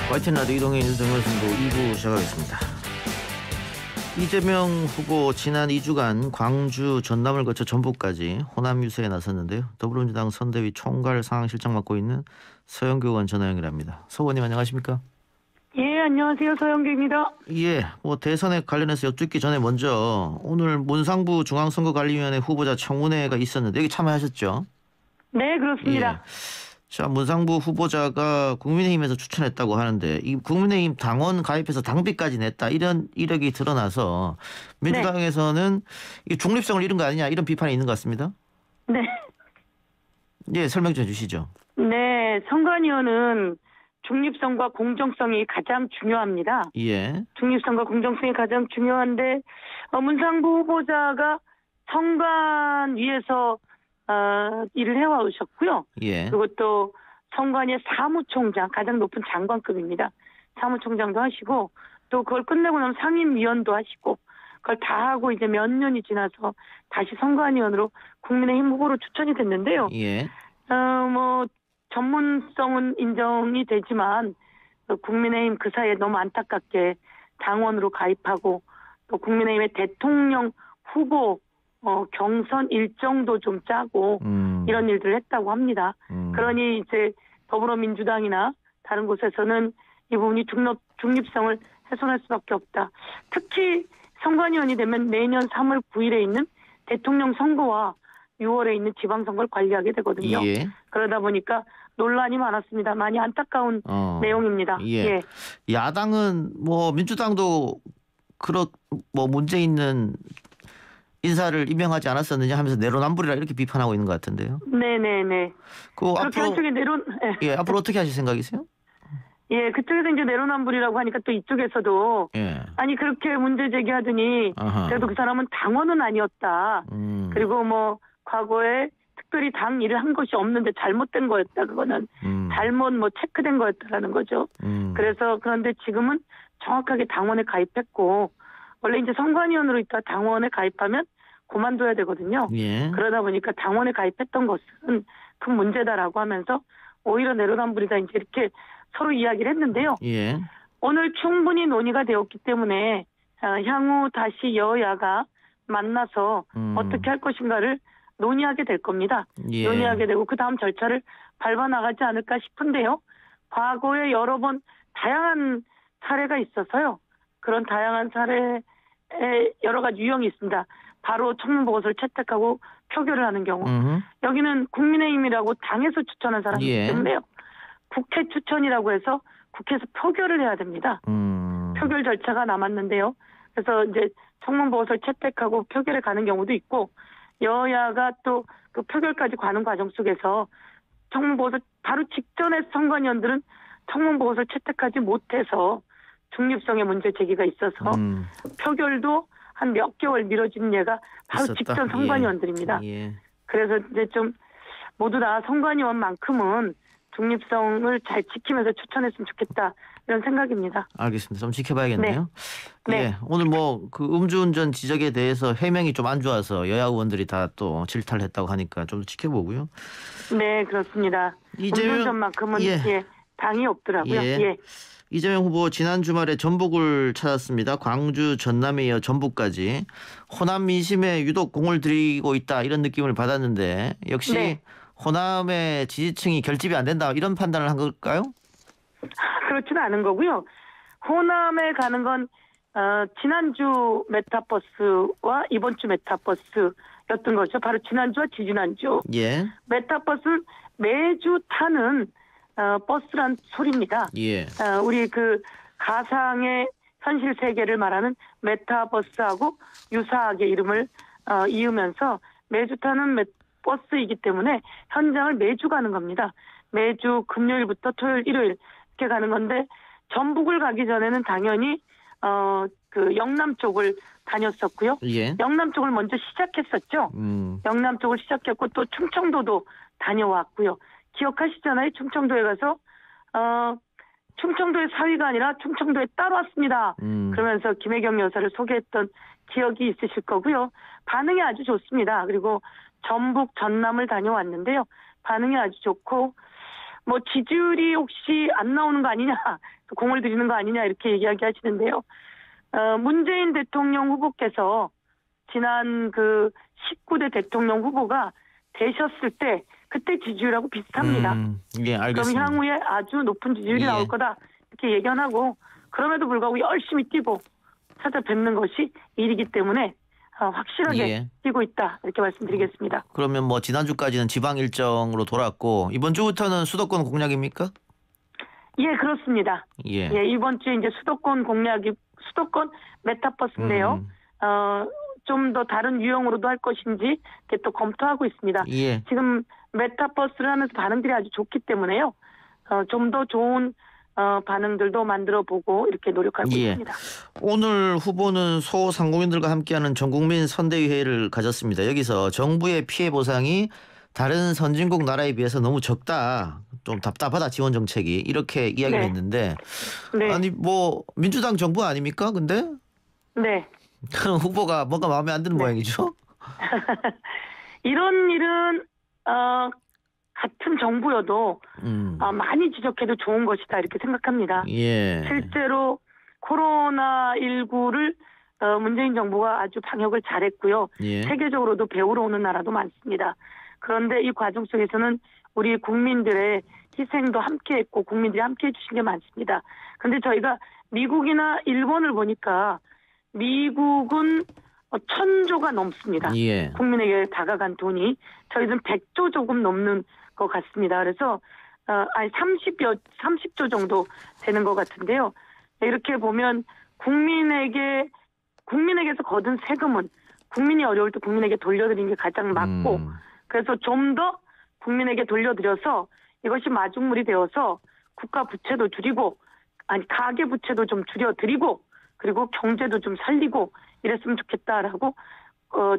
YTN 라디오 이동의 윤석열 선도 2부 시작하겠습니다. 이재명 후보 지난 2주간 광주, 전남을 거쳐 전북까지 호남 유세에 나섰는데요. 더불어민주당 선대위 총괄 상황실장 맡고 있는 서영교 의원 전화 연결합니다. 서 의원님 안녕하십니까? 예, 안녕하세요. 서영교입니다. 예, 대선에 관련해서 여쭙기 전에 먼저 오늘 문상부 중앙선거관리위원회 후보자 청문회가 있었는데 여기 참여하셨죠? 네, 그렇습니다. 예. 자, 문상부 후보자가 국민의힘에서 추천했다고 하는데 이 국민의힘 당원 가입해서 당비까지 냈다 이런 이력이 드러나서 민주당에서는 이 중립성을 잃은 거 아니냐 이런 비판이 있는 것 같습니다. 네. 예, 설명 좀 해주시죠. 네, 선관위원은 중립성과 공정성이 가장 중요합니다. 예. 중립성과 공정성이 가장 중요한데 문상부 후보자가 선관위에서 일을 해와오셨고요. 예. 그리고 또 선관위의 사무총장, 가장 높은 장관급입니다. 사무총장도 하시고 또 그걸 끝내고 나면 상임위원도 하시고 그걸 다 하고 이제 몇 년이 지나서 다시 선관위원으로 국민의힘 후보로 추천이 됐는데요. 예. 전문성은 인정이 되지만 국민의힘 그 사이에 너무 안타깝게 당원으로 가입하고 또 국민의힘의 대통령 후보 경선 일정도 좀 짜고 이런 일들을 했다고 합니다. 그러니 이제 더불어민주당이나 다른 곳에서는 이 부분이 중립성을 훼손할 수밖에 없다. 특히 선관위원이 되면 내년 3월 9일에 있는 대통령 선거와 6월에 있는 지방선거를 관리하게 되거든요. 예. 그러다 보니까 논란이 많았습니다. 많이 안타까운 내용입니다. 예. 야당은 민주당도 문제 있는 인사를 임명하지 않았었느냐 하면서 내로남불이라 이렇게 비판하고 있는 것 같은데요. 네네네. 그렇게 한쪽에 앞으로 어떻게 하실 생각이세요? 예, 그쪽에서 이제 내로남불이라고 하니까 또 이쪽에서도 아니 그렇게 문제 제기하더니 그래도 그 사람은 당원은 아니었다. 그리고 과거에 특별히 당 일을 한 것이 없는데 잘못된 거였다. 그거는 잘못 체크된 거였다라는 거죠. 그래서 그런데 지금은 정확하게 당원에 가입했고 원래 이제 선관위원으로 있다 당원에 가입하면 그만둬야 되거든요. 예. 그러다 보니까 당원에 가입했던 것은 큰 문제다라고 하면서 오히려 내로남불이다 이제 이렇게 서로 이야기를 했는데요. 예. 오늘 충분히 논의가 되었기 때문에 향후 다시 여야가 만나서 어떻게 할 것인가를 논의하게 될 겁니다. 예. 논의하게 되고 그 다음 절차를 밟아나가지 않을까 싶은데요. 과거에 여러 번 다양한 사례가 있어서요. 그런 다양한 사례에 여러 가지 유형이 있습니다. 바로 청문보고서를 채택하고 표결을 하는 경우. 여기는 국민의힘이라고 당에서 추천한 사람이기 때문에요. 국회 추천이라고 해서 국회에서 표결을 해야 됩니다. 표결 절차가 남았는데요. 그래서 이제 청문보고서를 채택하고 표결에 가는 경우도 있고 여야가 또 그 표결까지 가는 과정 속에서 청문보고서 바로 직전에 선관위원들은 청문보고서를 채택하지 못해서 중립성의 문제 제기가 있어서 표결도 한 몇 개월 미뤄진 예가 바로 있었다. 직전 선관위원들입니다. 예. 그래서 이제 좀 모두 다 선관위원만큼은 중립성을 잘 지키면서 추천했으면 좋겠다 이런 생각입니다. 알겠습니다. 좀 지켜봐야겠네요. 네. 예. 오늘 그 음주운전 지적에 대해서 해명이 좀 안 좋아서 여야 의원들이 다 또 질타를 했다고 하니까 좀 지켜보고요. 네, 그렇습니다. 음주운전만큼은 당이 없더라고요. 예. 이재명 후보 지난 주말에 전북을 찾았습니다. 광주, 전남에 이어 전북까지 호남 민심에 유독 공을 들이고 있다 이런 느낌을 받았는데 역시 호남의 지지층이 결집이 안 된다 이런 판단을 한 걸까요? 그렇지는 않은 거고요. 호남에 가는 건 지난주 메타버스와 이번 주 메타버스였던 거죠. 바로 지난주와 지지난주. 예. 메타버스는 매주 타는 버스란 소리입니다. 예. 우리 그 가상의 현실 세계를 말하는 메타버스하고 유사하게 이름을 이으면서 매주 타는 버스이기 때문에 현장을 매주 가는 겁니다. 매주 금요일부터 토요일, 일요일 이렇게 가는 건데 전북을 가기 전에는 당연히 그 영남 쪽을 다녔었고요. 예. 영남 쪽을 먼저 시작했었죠. 영남 쪽을 시작했고 또 충청도도 다녀왔고요. 기억하시잖아요. 충청도에 가서 충청도의 사위가 아니라 충청도에 따라왔습니다. 그러면서 김혜경 여사를 소개했던 기억이 있으실 거고요. 반응이 아주 좋습니다. 그리고 전북, 전남을 다녀왔는데요. 반응이 아주 좋고 뭐 지지율이 혹시 안 나오는 거 아니냐, 공을 들이는 거 아니냐 이렇게 이야기하시는데요. 문재인 대통령 후보께서 지난 그 19대 대통령 후보가 되셨을 때 그때 지지율하고 비슷합니다. 예, 알겠습니다. 그럼 향후에 아주 높은 지지율이 예. 나올 거다 이렇게 예견하고 그럼에도 불구하고 열심히 뛰고 찾아뵙는 것이 일이기 때문에 확실하게 예. 뛰고 있다 이렇게 말씀드리겠습니다. 그러면 뭐 지난주까지는 지방 일정으로 돌았고 이번 주부터는 수도권 공략입니까? 예, 그렇습니다. 예. 예, 이번 주에 이제 수도권 메타버스인데요. 좀 더 다른 유형으로도 할 것인지 이렇게 또 검토하고 있습니다. 예. 지금 메타버스를 하면서 반응들이 아주 좋기 때문에요. 좀 더 좋은 반응들도 만들어보고 이렇게 노력하고 예. 있습니다. 오늘 후보는 소상공인들과 함께하는 전국민 선대위회의를 가졌습니다. 여기서 정부의 피해 보상이 다른 선진국 나라에 비해서 너무 적다. 좀 답답하다 지원 정책이 이렇게 이야기를 네. 했는데 네. 아니 뭐 민주당 정부 아닙니까? 근데 네. 후보가 뭔가 마음에 안 드는 모양이죠? 이런 일은 같은 정부여도 많이 지적해도 좋은 것이다 이렇게 생각합니다. 예. 실제로 코로나19를 문재인 정부가 아주 방역을 잘했고요. 예. 세계적으로도 배우러 오는 나라도 많습니다. 그런데 이 과정 속에서는 우리 국민들의 희생도 함께했고 국민들이 함께해 주신 게 많습니다. 그런데 저희가 미국이나 일본을 보니까 미국은 1,000조가 넘습니다. 예. 국민에게 다가간 돈이 저희는 100조 조금 넘는 것 같습니다. 그래서 30조 정도 되는 것 같은데요. 이렇게 보면 국민에게서 거둔 세금은 국민이 어려울 때 국민에게 돌려드리는 게 가장 맞고 그래서 좀 더 국민에게 돌려드려서 이것이 마중물이 되어서 국가 부채도 줄이고 가계 부채도 좀 줄여드리고 그리고 경제도 좀 살리고 이랬으면 좋겠다라고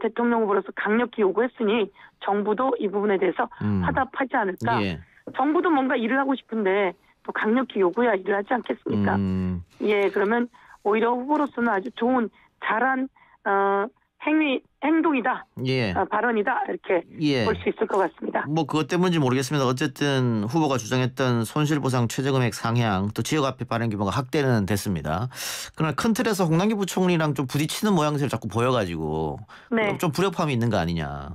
대통령 후보로서 강력히 요구했으니 정부도 이 부분에 대해서 화답하지 않을까. 예. 정부도 뭔가 일을 하고 싶은데 또 강력히 요구해야 일을 하지 않겠습니까? 예, 그러면 오히려 후보로서는 아주 좋은 잘한 행동이다, 예. 발언이다 이렇게 예. 볼 수 있을 것 같습니다. 뭐 그것 때문인지 모르겠습니다. 어쨌든 후보가 주장했던 손실보상 최저금액 상향 또 지역 화폐 발행 규모가 확대는 됐습니다. 그러나 큰 틀에서 홍남기 부총리랑 좀 부딪히는 모양새를 자꾸 보여가지고 네. 좀 불협화음이 있는 거 아니냐.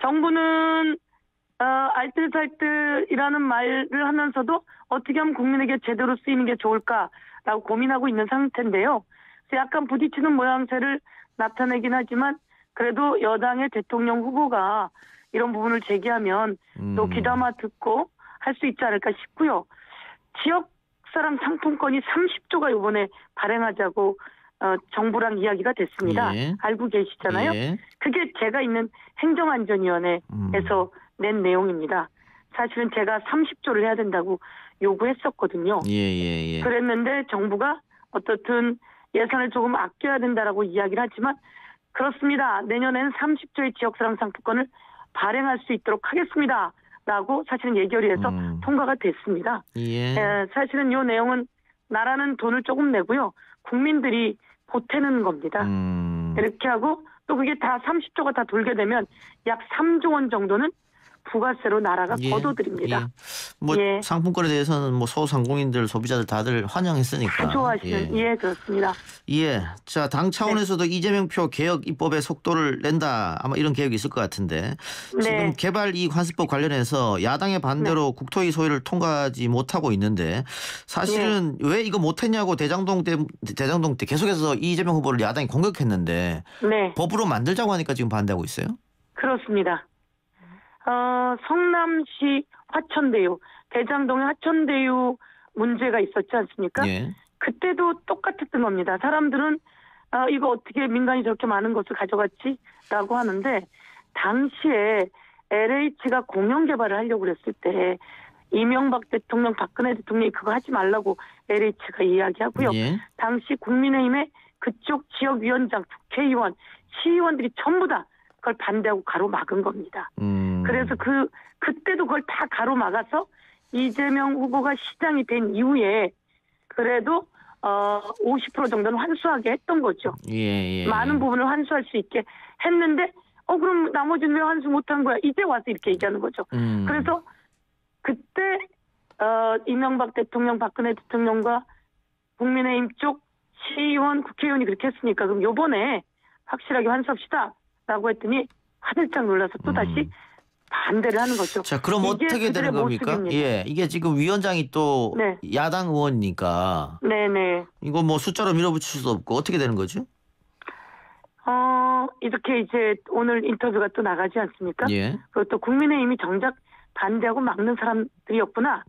정부는 알뜰살뜰이라는 말을 하면서도 어떻게 하면 국민에게 제대로 쓰이는 게 좋을까라고 고민하고 있는 상태인데요. 그래서 약간 부딪히는 모양새를 나타내긴 하지만 그래도 여당의 대통령 후보가 이런 부분을 제기하면 또 귀담아 듣고 할 수 있지 않을까 싶고요. 지역사랑 상품권이 30조가 이번에 발행하자고 정부랑 이야기가 됐습니다. 예. 알고 계시잖아요. 예. 그게 제가 있는 행정안전위원회에서 낸 내용입니다. 사실은 제가 30조를 해야 된다고 요구했었거든요. 예. 그랬는데 정부가 어떻든 예산을 조금 아껴야 된다라고 이야기를 하지만 그렇습니다. 내년에는 30조의 지역사랑 상품권을 발행할 수 있도록 하겠습니다. 라고 사실은 예결위에서 통과가 됐습니다. 예. 사실은 이 내용은 나라는 돈을 조금 내고요. 국민들이 보태는 겁니다. 이렇게 하고 또 그게 다 30조가 다 돌게 되면 약 3조 원 정도는 부가세로 나라가 거둬들입니다. 뭐 예. 상품권에 대해서는 뭐 소상공인들 소비자들 다들 환영했으니까. 다 좋아하시는 예, 그렇습니다. 예. 자, 당 차원에서도 이재명표 개혁 입법에 속도를 낸다. 아마 이런 계획이 있을 것 같은데. 지금 개발 이익 환수법 관련해서 야당의 반대로 국토위 소위를 통과하지 못하고 있는데 사실은 왜 이거 못했냐고 대장동 때 계속해서 이재명 후보를 야당이 공격했는데 법으로 만들자고 하니까 지금 반대하고 있어요? 그렇습니다. 성남시 화천대유, 대장동의 화천대유 문제가 있었지 않습니까? 예. 그때도 똑같았던 겁니다. 사람들은 이거 어떻게 민간이 저렇게 많은 것을 가져갔지? 라고 하는데 당시에 LH가 공영 개발을 하려고 그랬을 때 이명박 대통령, 박근혜 대통령이 그거 하지 말라고 LH가 이야기하고요. 예. 당시 국민의힘의 그쪽 지역위원장, 국회의원, 시의원들이 전부 다 그걸 반대하고 가로막은 겁니다. 그래서 그때도 그걸 다 가로막아서 이재명 후보가 시장이 된 이후에 그래도 50% 정도는 환수하게 했던 거죠. 예. 많은 부분을 환수할 수 있게 했는데 그럼 나머지는 왜 환수 못한 거야? 이제 와서 이렇게 얘기하는 거죠. 그래서 그때 이명박 대통령, 박근혜 대통령과 국민의힘 쪽 시의원, 국회의원이 그렇게 했으니까 그럼 요번에 확실하게 환수합시다라고 했더니 화들짝 놀라서 또 다시 반대를 하는 거죠. 자, 그럼 이게 어떻게 되는 그들의 겁니까? 모습입니다. 예, 이게 지금 위원장이 또 네. 야당 의원이니까 네네. 이거 뭐 숫자로 밀어붙일 수도 없고 어떻게 되는 거죠? 이렇게 이제 오늘 인터뷰가 또 나가지 않습니까? 예. 그리고 또 국민의힘이 정작 반대하고 막는 사람들이었구나.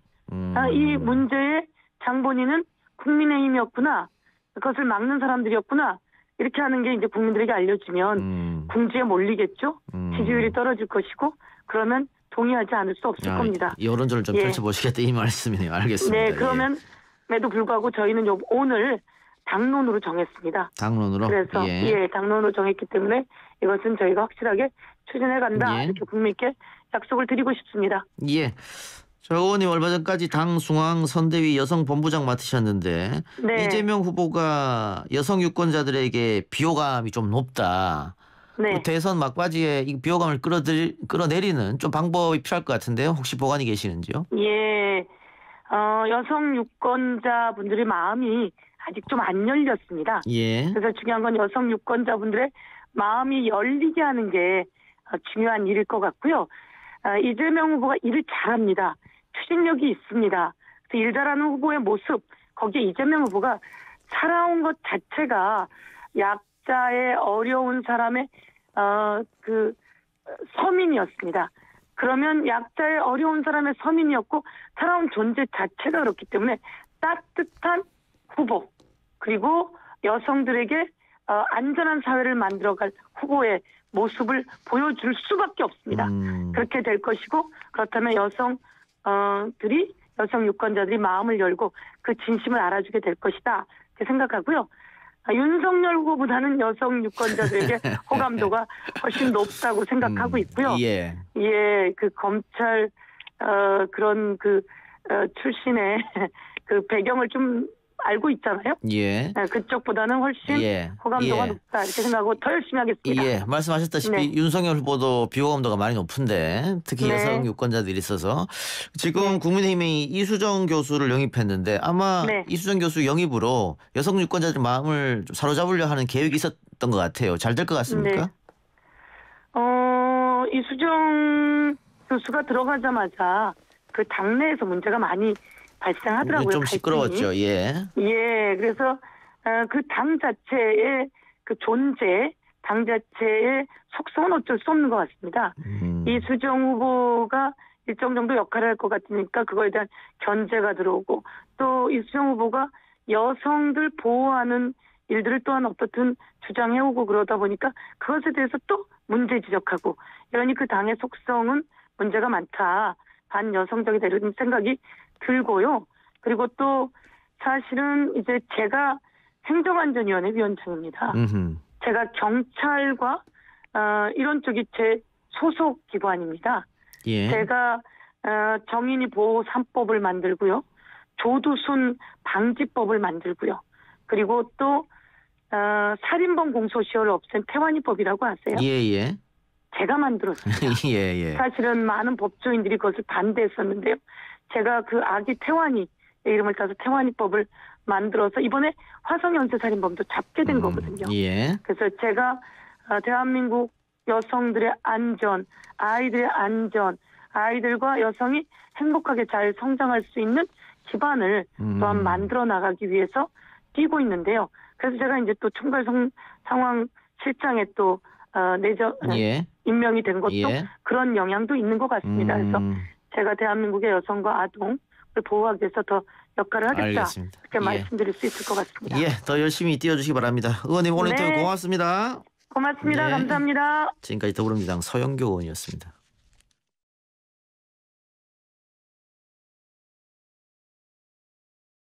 이 문제의 장본인은 국민의힘이었구나. 그것을 막는 사람들이었구나. 이렇게 하는 게 이제 국민들에게 알려지면 궁지에 몰리겠죠. 지지율이 떨어질 것이고 그러면 동의하지 않을 수 없을 겁니다. 여론조를 좀 예. 펼쳐보시겠다 이 말씀이네요. 알겠습니다. 네, 그러면에도 불구하고 저희는 오늘 당론으로 정했습니다. 당론으로? 그래서 당론으로 정했기 때문에 이것은 저희가 확실하게 추진해 간다. 예. 이렇게 국민께 약속을 드리고 싶습니다. 예. 저 의원님 얼마 전까지 당 중앙 선대위 여성본부장 맡으셨는데 네. 이재명 후보가 여성 유권자들에게 비호감이 좀 높다. 네. 대선 막바지에 이 비호감을 끌어내리는 좀 방법이 필요할 것 같은데요. 혹시 보관이 계시는지요? 예. 여성 유권자분들의 마음이 아직 좀 안 열렸습니다. 예. 그래서 중요한 건 여성 유권자분들의 마음이 열리게 하는 게 중요한 일일 것 같고요. 이재명 후보가 일을 잘합니다. 추진력이 있습니다. 그래서 일 잘하는 후보의 모습, 거기에 이재명 후보가 살아온 것 자체가 약자의 어려운 사람의 서민이었습니다. 그러면 약자의 어려운 사람의 서민이었고 살아온 존재 자체가 그렇기 때문에 따뜻한 후보 그리고 여성들에게 안전한 사회를 만들어갈 후보의 모습을 보여줄 수밖에 없습니다. 그렇게 될 것이고 그렇다면 여성 유권자들이 마음을 열고 그 진심을 알아주게 될 것이다 이렇게 생각하고요. 윤석열 후보보다는 여성 유권자들에게 호감도가 훨씬 높다고 생각하고 있고요. 예. 예, 그 검찰 그런 출신의 그 배경을 좀 알고 있잖아요. 예. 그쪽보다는 훨씬 호감도가 높다 이렇게 생각하고 더 열심히 하겠습니다. 예, 말씀하셨다시피 윤석열 후보도 비호감도가 많이 높은데 특히 여성 유권자들이 있어서 지금 국민의힘이 이수정 교수를 영입했는데 아마 이수정 교수 영입으로 여성 유권자들 마음을 좀 사로잡으려 하는 계획이 있었던 것 같아요. 잘 될 것 같습니까? 이수정 교수가 들어가자마자 그 당내에서 문제가 많이 발생하더라고요. 좀 시끄러웠죠. 예. 예, 그래서 그 당 자체의 그 존재, 당 자체의 속성은 어쩔 수 없는 것 같습니다. 이수정 후보가 일정 정도 역할을 할 것 같으니까 그거에 대한 견제가 들어오고 또 이수정 후보가 여성들 보호하는 일들을 또한 어떻든 주장해오고 그러다 보니까 그것에 대해서 또 문제 지적하고 이러니 그 당의 속성은 문제가 많다. 반여성적이다 이런 생각이 들고요. 그리고 또 사실은 이제 제가 행정안전위원회 위원장입니다. 제가 경찰과 이런 쪽이 제 소속 기관입니다. 예. 제가 정인이 보호 3법을 만들고요. 조두순 방지법을 만들고요. 그리고 또 살인범 공소시효를 없앤 태완이법이라고 아세요? 예. 제가 만들었습니다. 예. 사실은 많은 법조인들이 그것을 반대했었는데요. 제가 그 아기 태완이 이름을 따서 태완이법을 만들어서 이번에 화성 연쇄살인범도 잡게 된 거거든요. 예. 그래서 제가 대한민국 여성들의 안전, 아이들의 안전, 아이들과 여성이 행복하게 잘 성장할 수 있는 기반을 또한 만들어 나가기 위해서 뛰고 있는데요. 그래서 제가 이제 또 총괄 상황 실장에 또 임명이 된 것도 그런 영향도 있는 것 같습니다. 그래서 제가 대한민국의 여성과 아동을 보호하기 위해서 더 역할을 하겠다. 알겠습니다. 이렇게 말씀드릴 수 있을 것 같습니다. 예, 더 열심히 뛰어주시기 바랍니다. 의원님 오늘 인터뷰 고맙습니다. 고맙습니다. 감사합니다. 지금까지 더불어민주당 서영교 의원이었습니다.